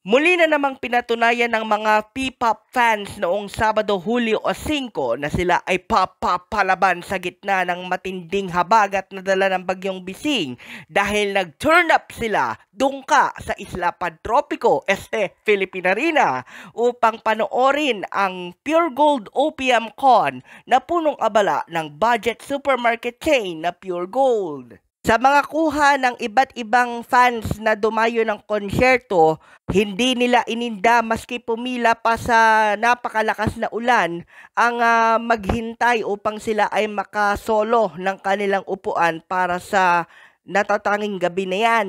Muli na namang pinatunayan ng mga P-pop fans noong Sabado, Hulyo 5 na sila ay papapalaban sa gitna ng matinding habagat na dala ng Bagyong Bising dahil nag-turn up sila dungka sa Isla Padtropico, Philippine Arena upang panoorin ang Pure Gold Opium Con na punong abala ng budget supermarket chain na Pure Gold. Sa mga kuha ng iba't ibang fans na dumayo ng konsyerto, hindi nila ininda maski pumila pa sa napakalakas na ulan ang maghintay upang sila ay makasolo ng kanilang upuan para sa natatanging gabi na yan.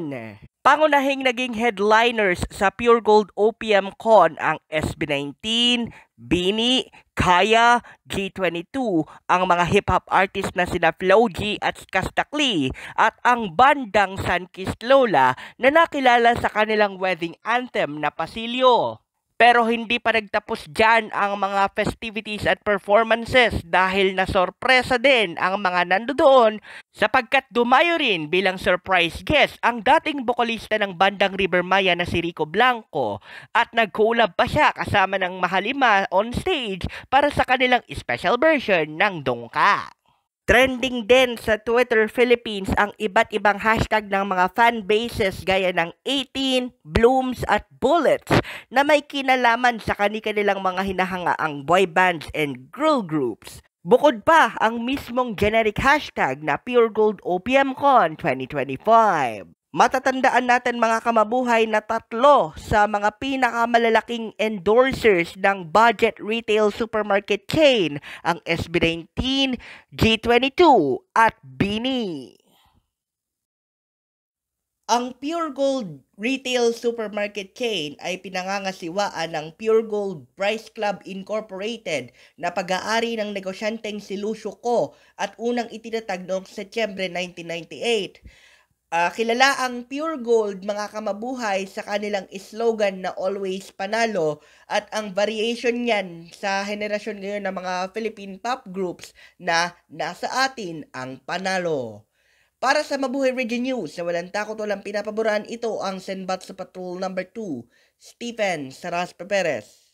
Pangunahing naging headliners sa Pure Gold Opium Con ang SB19, Bini, Kaya, G22, ang mga hip-hop artist na sina Flow G at Kastakli, at ang bandang Sunkissed Lola na nakilala sa kanilang wedding anthem na Pasilyo. Pero hindi pa nagtapos dyan ang mga festivities at performances dahil nasorpresa din ang mga nandoon sapagkat dumayo rin bilang surprise guest ang dating bokalista ng bandang River Maya na si Rico Blanco at nag-collab pa siya kasama ng Mahalima on stage para sa kanilang special version ng Dongka. Trending din sa Twitter Philippines ang iba't ibang hashtag ng mga fan bases gaya ng 18, Blooms at Bullets na may kinalaman sa kanilang mga hinahangaang boy bands and girl groups. Bukod pa ang mismong generic hashtag na Pure Gold Opium Con 2025. Matatandaan natin mga kamabuhay na tatlo sa mga pinakamalalaking endorsers ng budget retail supermarket chain ang SB19, G22 at Bini. Ang Pure Gold Retail Supermarket Chain ay pinangangasiwaan ng Pure Gold Price Club Incorporated na pag-aari ng negosyanteng si Lucio Co at unang itinatag noong Setyembre 1998. Kilala ang Pure Gold mga kamabuhay sa kanilang slogan na always panalo at ang variation niyan sa henerasyon ngayon ng mga Philippine pop groups na nasa atin ang panalo. Para sa Mabuhay Region News na walang takot walang pinapaboran, ito ang Senbat sa Patrol number 2, Stephen Saraspe Perez.